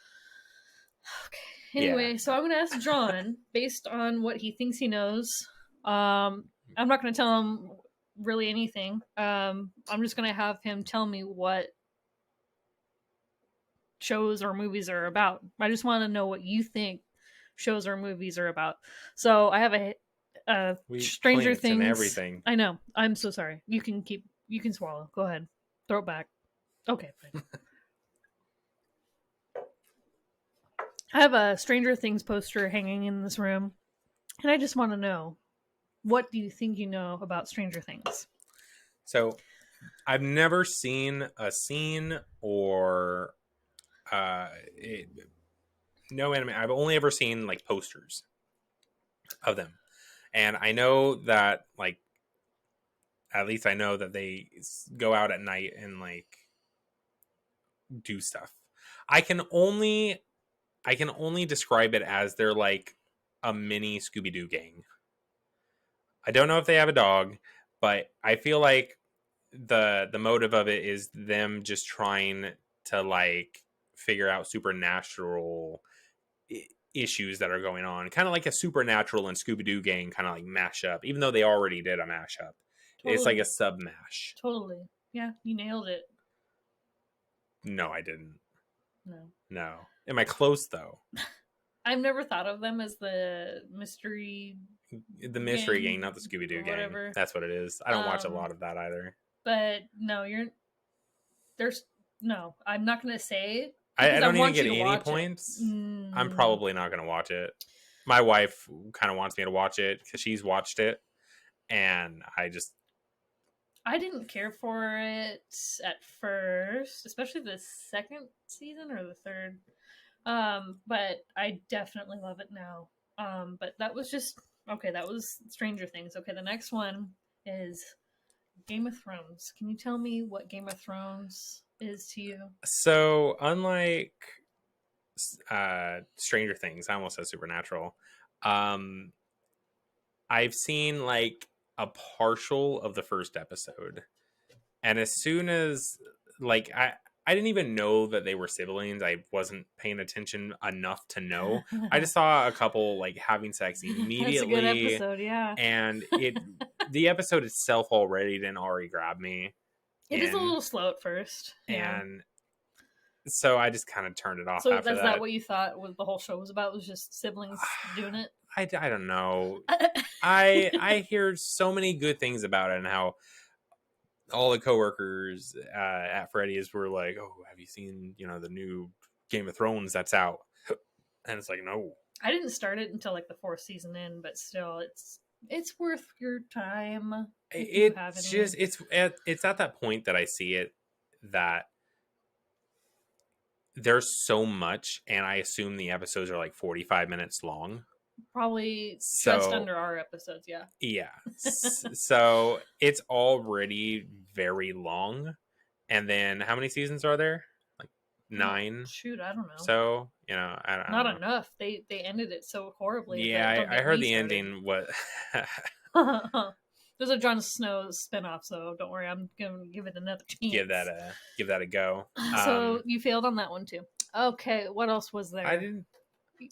Speaker 2: Okay. Anyway, so I'm going to ask John based on what he thinks he knows. I'm not going to tell him really anything. I'm just going to have him tell me what shows or movies are about. I just want to know what you think shows or movies are about. So I have a Stranger Things
Speaker 1: and everything.
Speaker 2: I know. I'm so sorry. You can swallow. Go ahead. Throw it back. Okay, fine. I have a Stranger Things poster hanging in this room, and I just want to know, what do you think you know about Stranger Things?
Speaker 1: So, I've never seen a scene or no anime. I've only ever seen like posters of them, and I know that like at least I know that they go out at night and like do stuff. I can only describe it as they're like a mini Scooby-Doo gang. I don't know if they have a dog, but I feel like the motive of it is them just trying to like figure out supernatural issues that are going on. Kind of like a Supernatural and Scooby-Doo gang kind of like mashup, even though they already did a mashup. Totally. It's like a sub-mash.
Speaker 2: Totally. Yeah, you nailed it.
Speaker 1: No, I didn't.
Speaker 2: No.
Speaker 1: Am I close though?
Speaker 2: I've never thought of them as the mystery.
Speaker 1: The mystery gang, not the Scooby-Doo gang. Whatever. That's what it is. I don't watch a lot of that either.
Speaker 2: But no, I'm not going to say.
Speaker 1: I don't even get any points. I'm probably not going to watch it. My wife kind of wants me to watch it because she's watched it, and I
Speaker 2: didn't care for it at first, especially the second season or the third. But I definitely love it now. But that was just okay. That was Stranger Things. Okay, the next one is Game of Thrones. Can you tell me what Game of Thrones is to you?
Speaker 1: So, unlike Stranger Things, I almost said Supernatural. I've seen like a partial of the first episode, and as soon as like I didn't even know that they were siblings. I wasn't paying attention enough to know. I just saw a couple like having sex immediately.
Speaker 2: That's a good episode, yeah.
Speaker 1: And the episode itself already grab me.
Speaker 2: It is a little slow at first.
Speaker 1: Yeah. And so I just kind of turned it off after that. So
Speaker 2: is that what you thought the whole show was about? Was just siblings doing it?
Speaker 1: I don't know. I hear so many good things about it and how all the coworkers at Freddy's were like, "Oh, have you seen the new Game of Thrones that's out?" And it's like, no,
Speaker 2: I didn't start it until like the 4th season in, but still, it's worth your time.
Speaker 1: It's at that point that I see it that there's so much, and I assume the episodes are like 45 minutes long.
Speaker 2: Probably just under our episodes, yeah.
Speaker 1: Yeah. So it's already very long. And then how many seasons are there? Like
Speaker 2: Oh,
Speaker 1: 9.
Speaker 2: shoot, I don't know.
Speaker 1: So, I don't
Speaker 2: Not
Speaker 1: know.
Speaker 2: enough. They ended it so horribly
Speaker 1: Yeah,
Speaker 2: that don't
Speaker 1: I
Speaker 2: get
Speaker 1: heard
Speaker 2: me
Speaker 1: the
Speaker 2: started.
Speaker 1: ending. What?
Speaker 2: There's a Jon Snow spinoff, so don't worry. I'm gonna give it another
Speaker 1: give
Speaker 2: chance.
Speaker 1: that a go.
Speaker 2: So you failed on that one too. Okay, what else was
Speaker 1: I
Speaker 2: there?
Speaker 1: didn't.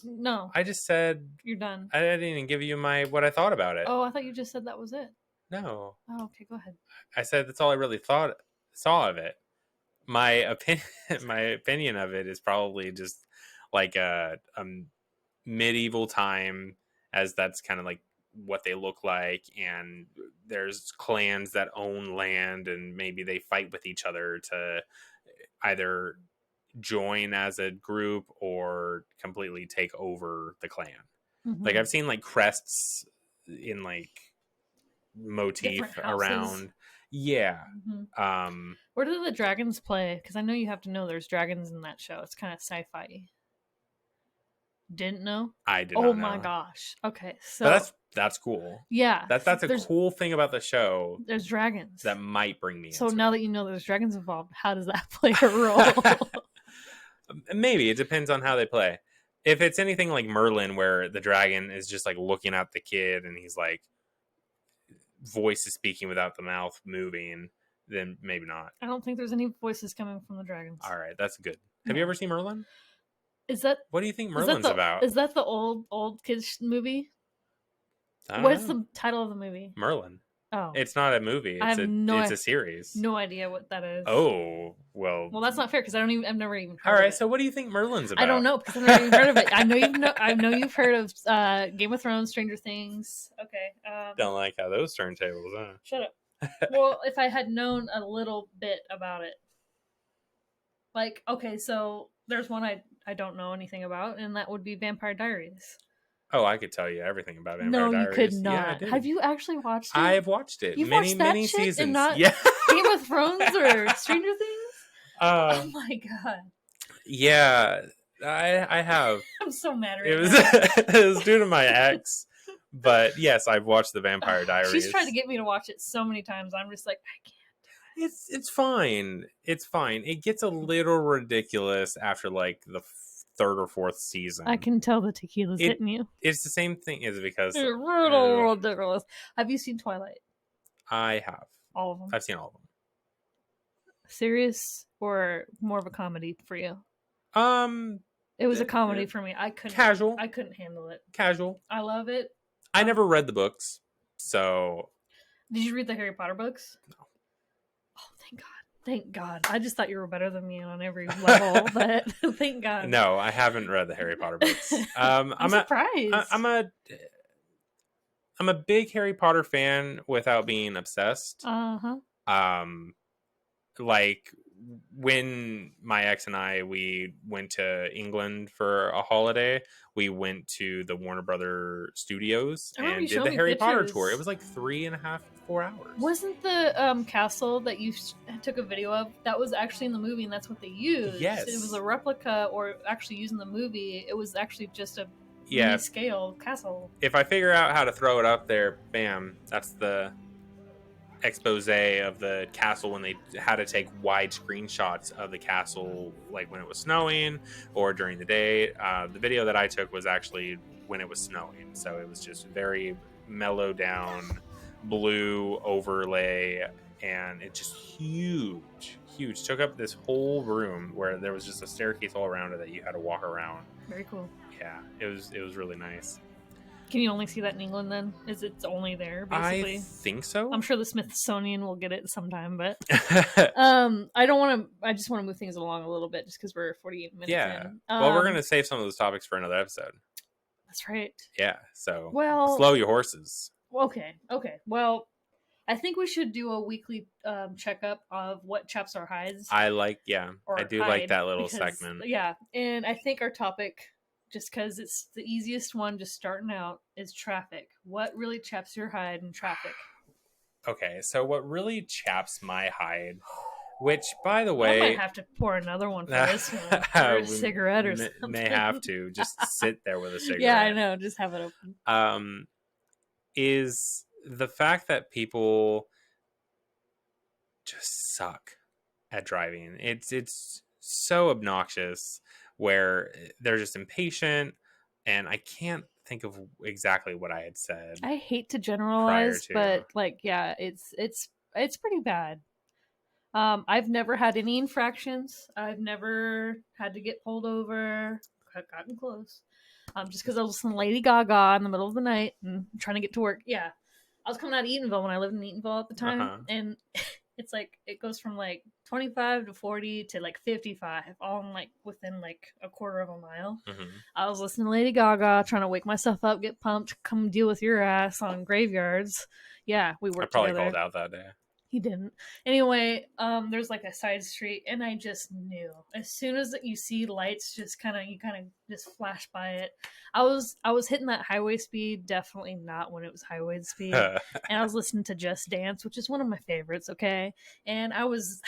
Speaker 2: No,
Speaker 1: I just said
Speaker 2: you're done.
Speaker 1: I didn't even give you my what I thought about it.
Speaker 2: Oh, I thought you just said that was it.
Speaker 1: No,
Speaker 2: Oh, okay, go ahead.
Speaker 1: I said that's all I really saw of it. My opinion, my opinion of it is probably just like a medieval time, as that's kind of like what they look like, and there's clans that own land, and maybe they fight with each other to either join as a group or completely take over the clan. Like
Speaker 2: Mm-hmm.
Speaker 1: I've seen like crests in like
Speaker 2: Different
Speaker 1: motif
Speaker 2: houses.
Speaker 1: around. Yeah.
Speaker 2: Mm-hmm.
Speaker 1: Um
Speaker 2: Where do the dragons play? Because I know you have to know there's dragons in that show. It's kind of sci-fi. Didn't know?
Speaker 1: I did
Speaker 2: Oh
Speaker 1: not
Speaker 2: my
Speaker 1: know.
Speaker 2: gosh. Okay,
Speaker 1: But
Speaker 2: so
Speaker 1: that's cool.
Speaker 2: yeah,
Speaker 1: That's a
Speaker 2: there's
Speaker 1: cool thing about the show
Speaker 2: there's dragons.
Speaker 1: that might bring me
Speaker 2: So
Speaker 1: into
Speaker 2: now that you know there's dragons involved, how does that play a role?
Speaker 1: it. Maybe it depends on how they play. If it's anything like Merlin, where the dragon is just like looking at the kid and he's like voice is speaking without the mouth moving, then maybe not.
Speaker 2: I don't think there's any voices coming from the dragons.
Speaker 1: All right, that's good. Have
Speaker 2: No.
Speaker 1: you ever seen Merlin?
Speaker 2: Is that
Speaker 1: What do you think Merlin's about?
Speaker 2: is that the old kids movie?
Speaker 1: I don't
Speaker 2: What's
Speaker 1: know.
Speaker 2: the title of the movie?
Speaker 1: Merlin.
Speaker 2: Oh,
Speaker 1: It's not a movie.
Speaker 2: I have
Speaker 1: It's a series.
Speaker 2: no idea what that is.
Speaker 1: Oh well.
Speaker 2: Well, that's not fair because I've never even heard
Speaker 1: All right.
Speaker 2: of it.
Speaker 1: So what do you think Merlin's about?
Speaker 2: I don't know because I've never even heard of it. I know you've heard of Game of Thrones, Stranger Things. Okay.
Speaker 1: Don't like how those turntables, huh?
Speaker 2: Shut up. Well, if I had known a little bit about it, like okay, so there's one I don't know anything about, and that would be Vampire Diaries.
Speaker 1: Oh, I could tell you everything about Vampire
Speaker 2: No, you could
Speaker 1: Diaries. Yeah, I
Speaker 2: not.
Speaker 1: did.
Speaker 2: Have you actually watched it?
Speaker 1: I've watched it
Speaker 2: You've
Speaker 1: many
Speaker 2: watched that
Speaker 1: many
Speaker 2: shit
Speaker 1: seasons.
Speaker 2: and not
Speaker 1: Yeah.
Speaker 2: Game of Thrones or Stranger Things? Oh my god.
Speaker 1: Yeah. I have.
Speaker 2: I'm so mad right
Speaker 1: It was
Speaker 2: now.
Speaker 1: it was due to my ex, but yes, I've watched the Vampire Diaries.
Speaker 2: She's tried to get me to watch it so many times. I'm just like, I can't.
Speaker 1: It's fine. It's fine. It gets a little ridiculous after like the third or fourth season.
Speaker 2: I can tell the tequila's
Speaker 1: It-
Speaker 2: hitting you.
Speaker 1: It's the same thing. Is it because
Speaker 2: It's real ridiculous. Have you seen Twilight?
Speaker 1: I have.
Speaker 2: All of them.
Speaker 1: I've seen all of them.
Speaker 2: Serious or more of a comedy for you? It was a comedy for me. I couldn't.
Speaker 1: Casual.
Speaker 2: I couldn't handle it.
Speaker 1: Casual.
Speaker 2: I love it.
Speaker 1: I never read the books, so.
Speaker 2: Did you read the Harry Potter books?
Speaker 1: No.
Speaker 2: Oh, thank God. Thank God. I just thought you were better than me on every level, but thank God.
Speaker 1: No, I haven't read the Harry Potter books.
Speaker 2: I'm surprised.
Speaker 1: I'm a big Harry Potter fan without being obsessed.
Speaker 2: Uh-huh.
Speaker 1: Like when my ex and we went to England for a holiday, we went to the Warner Brother Studios and did the Harry Potter tour. It was like 3.5, 4 hours.
Speaker 2: Wasn't the castle that you took a video of that was actually in the movie, and that's what they used?
Speaker 1: Yes,
Speaker 2: it was a replica, or actually used in the movie. It was actually just a mini scale castle.
Speaker 1: If I figure out how to throw it up there, bam, that's the expose of the castle when they had to take wide screenshots of the castle, like when it was snowing or during the day. The video that I took was actually when it was snowing, so it was just very mellow down blue overlay, and it's just huge. Took up this whole room where there was just a staircase all around it that you had to walk around.
Speaker 2: Very cool.
Speaker 1: Yeah, it was really nice.
Speaker 2: Can you only see that in England then? Is it only there, basically?
Speaker 1: I think so.
Speaker 2: I'm sure the Smithsonian will get it sometime, but I just want to move things along a little bit just because we're 48 minutes in.
Speaker 1: Well, we're going to save some of those topics for another episode.
Speaker 2: That's right.
Speaker 1: Yeah, so
Speaker 2: slow
Speaker 1: your horses.
Speaker 2: Okay. Well, I think we should do a weekly checkup of what chaps our hides.
Speaker 1: I do like that little segment.
Speaker 2: Yeah, and I think our topic, just because it's the easiest one just starting out, is traffic. What really chaps your hide in traffic?
Speaker 1: Okay, so what really chaps my hide, which, by the way...
Speaker 2: I might have to pour another one for this one. Or a cigarette or something.
Speaker 1: May have to. Just sit there with a cigarette.
Speaker 2: Yeah, I know. Just have it open.
Speaker 1: Is the fact that people just suck at driving. It's so obnoxious where they're just impatient, and I can't think of exactly what I had said
Speaker 2: I hate to
Speaker 1: prior
Speaker 2: generalize,
Speaker 1: to.
Speaker 2: but like, yeah, it's pretty bad. I've never had any infractions. I've never had to get pulled over. Gotten close. Just because I was listening to Lady Gaga in the middle of the night and trying to get to work. Yeah, I was coming out of Eatonville when I lived in Eatonville at the time,
Speaker 1: Uh-huh.
Speaker 2: and it's like it goes from like 25 to 40 to like 55, all in like within like a quarter of a mile.
Speaker 1: Hmm.
Speaker 2: I was listening to Lady Gaga, trying to wake myself up, get pumped, come deal with your ass on graveyards. Yeah, we
Speaker 1: I
Speaker 2: worked
Speaker 1: probably called
Speaker 2: together.
Speaker 1: out that day.
Speaker 2: He didn't. Anyway, there's like a side street, and I just knew as soon as you see lights, just kind of just flash by it. I was hitting that highway speed, definitely not when it was highway speed, and I was listening to Just Dance, which is one of my favorites. Okay, and I was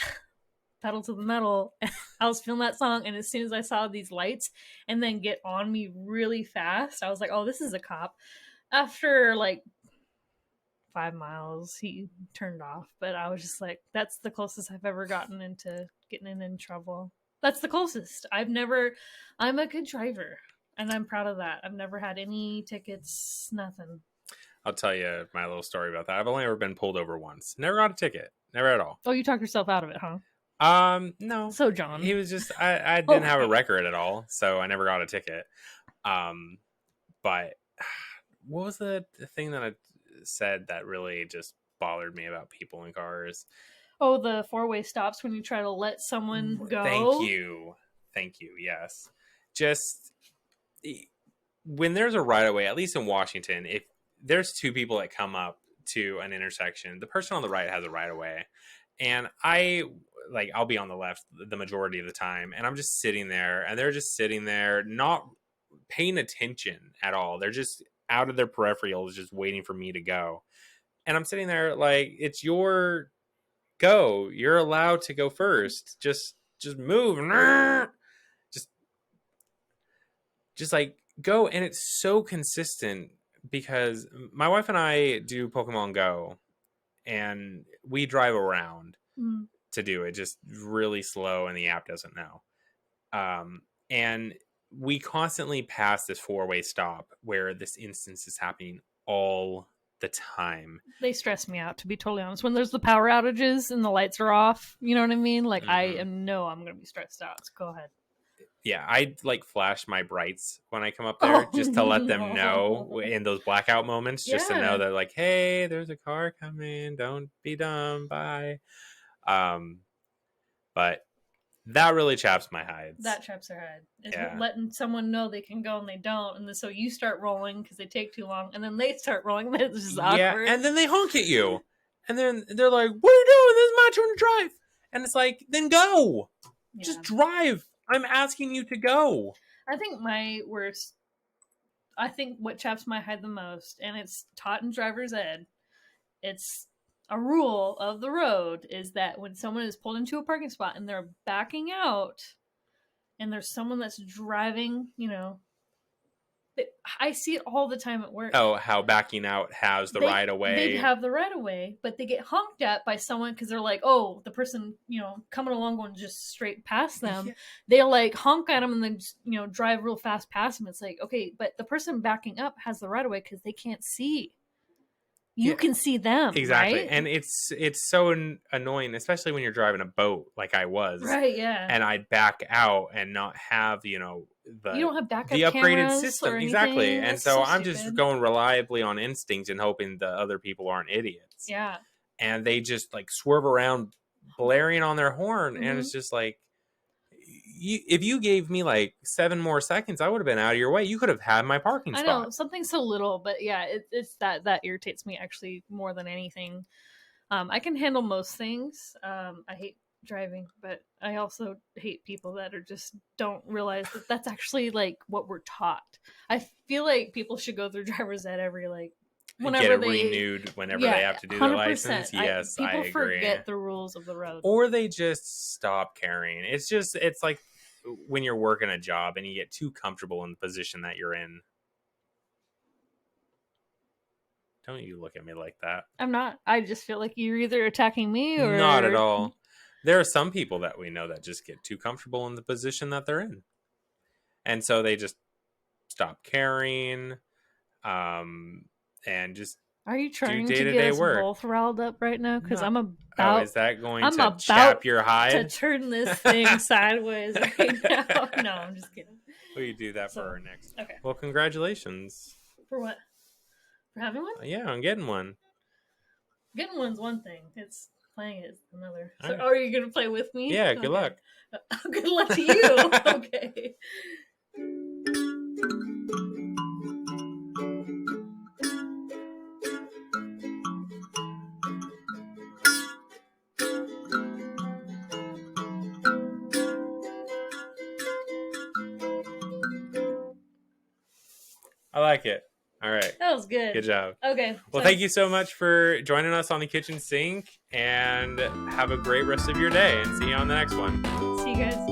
Speaker 2: pedal to the metal. I was feeling that song, and as soon as I saw these lights and then get on me really fast, I was like, "Oh, this is a cop." After like 5 miles, he turned off. But I was just like, that's the closest I've ever gotten into getting in trouble. That's the closest. I'm a good driver, and I'm proud of that. I've never had any tickets, nothing.
Speaker 1: I'll tell you my little story about that. I've only ever been pulled over once. Never got a ticket. Never at all.
Speaker 2: Oh, you talked yourself out of it, huh?
Speaker 1: No.
Speaker 2: So,
Speaker 1: He
Speaker 2: John.
Speaker 1: was just I didn't have a
Speaker 2: Okay.
Speaker 1: record at all, so I never got a ticket. Um, but what was the thing that I said that really just bothered me about people in cars?
Speaker 2: Oh, the four-way stops when you try to let someone
Speaker 1: Thank
Speaker 2: go.
Speaker 1: you. Thank you. Yes. Just when there's a right of way, at least in Washington, if there's two people that come up to an intersection, the person on the right has a right of way. And I'll be on the left the majority of the time, and I'm just sitting there, and they're just sitting there, not paying attention at all. They're just out of their peripherals, just waiting for me to go. And I'm sitting there like, it's your go. You're allowed to go first. Just move. Just just like go. And it's so consistent because my wife and I do Pokemon Go, and we drive around
Speaker 2: Mm.
Speaker 1: to do it just really slow, and the app doesn't know. And we constantly pass this four-way stop where this instance is happening all the time.
Speaker 2: They stress me out, to be totally honest. When there's the power outages and the lights are off, you know what I mean? Like,
Speaker 1: Hmm.
Speaker 2: know I'm going to be stressed out. So go ahead.
Speaker 1: Yeah, I like flash my brights when I come up there
Speaker 2: Oh,
Speaker 1: just to let them know
Speaker 2: no.
Speaker 1: in those blackout moments, just to know
Speaker 2: Yeah.
Speaker 1: that like, hey, there's a car coming. Don't be dumb. Bye. Um, but that really chaps my hides.
Speaker 2: That traps their head. Is
Speaker 1: Yeah.
Speaker 2: letting someone know they can go and they don't. And then, so you start rolling because they take too long. And then they start rolling. And it's just
Speaker 1: Yeah,
Speaker 2: awkward.
Speaker 1: and then they honk at you. And then they're like, "What are you doing? This is my turn to drive." And it's like, "Then go. Just
Speaker 2: Yeah.
Speaker 1: drive. I'm asking you to go."
Speaker 2: I think my worst, I think what chaps my head the most, and it's taught in driver's ed, it's a rule of the road, is that when someone is pulled into a parking spot and they're backing out and there's someone that's driving, I see it all the time at work.
Speaker 1: Oh, how backing out has the right of
Speaker 2: They'd
Speaker 1: way.
Speaker 2: have the right of way, but they get honked at by someone because they're like, oh, the person coming along going just straight past them.
Speaker 1: Yeah,
Speaker 2: They'll like honk at them and then just, drive real fast past them. It's like, okay, but the person backing up has the right of way because they can't see. You
Speaker 1: yeah,
Speaker 2: can see them,
Speaker 1: exactly.
Speaker 2: right?
Speaker 1: And it's so annoying, especially when you're driving a boat like I was,
Speaker 2: Right? Yeah.
Speaker 1: and I'd back out and not have
Speaker 2: You
Speaker 1: the
Speaker 2: don't have backup
Speaker 1: the upgraded
Speaker 2: cameras or
Speaker 1: system exactly.
Speaker 2: anything.
Speaker 1: And
Speaker 2: That's
Speaker 1: so
Speaker 2: so
Speaker 1: I'm just
Speaker 2: stupid.
Speaker 1: going reliably on instinct and hoping the other people aren't idiots.
Speaker 2: Yeah.
Speaker 1: And they just like swerve around blaring on their horn, and
Speaker 2: Hmm.
Speaker 1: it's just like, if you gave me like 7 more seconds, I would have been out of your way. You could have had my parking
Speaker 2: I
Speaker 1: spot.
Speaker 2: know something so little, but yeah, it's that irritates me actually more than anything. I can handle most things. I hate driving, but I also hate people that are just don't realize that that's actually like what we're taught. I feel like people should go through driver's ed every like
Speaker 1: Get
Speaker 2: whenever
Speaker 1: it
Speaker 2: they,
Speaker 1: renewed whenever they
Speaker 2: yeah,
Speaker 1: have to do their
Speaker 2: 100%.
Speaker 1: license.
Speaker 2: I
Speaker 1: Yes, I
Speaker 2: people
Speaker 1: agree.
Speaker 2: forget the rules of the road.
Speaker 1: Or they just stop caring. It's like when you're working a job and you get too comfortable in the position that you're in. Don't you look at me like that.
Speaker 2: I'm not. I just feel like you're either attacking me
Speaker 1: Not at
Speaker 2: or.
Speaker 1: all. There are some people that we know that just get too comfortable in the position that they're in. And so they just stop caring, and just
Speaker 2: Are you
Speaker 1: do
Speaker 2: trying to get
Speaker 1: day-to-day
Speaker 2: us
Speaker 1: work.
Speaker 2: both riled up right now? Because
Speaker 1: No.
Speaker 2: I'm
Speaker 1: Oh,
Speaker 2: about.
Speaker 1: is that going
Speaker 2: I'm
Speaker 1: to chap
Speaker 2: about
Speaker 1: your
Speaker 2: to
Speaker 1: hide?
Speaker 2: turn this thing sideways right now. No, I'm just kidding.
Speaker 1: We do that for
Speaker 2: So,
Speaker 1: our next.
Speaker 2: okay.
Speaker 1: Well, congratulations.
Speaker 2: For what? For having one?
Speaker 1: Yeah, I'm getting one.
Speaker 2: Getting one's one thing. It's playing it is another. So,
Speaker 1: Alright.
Speaker 2: are you gonna play with me?
Speaker 1: Yeah, good luck.
Speaker 2: Good luck to you. Okay.
Speaker 1: I like it. All right.
Speaker 2: That was good.
Speaker 1: Good job.
Speaker 2: Okay.
Speaker 1: Well, thank you so much for joining us on the kitchen sink, and have a great rest of your day, and see you on the next one.
Speaker 2: See you guys.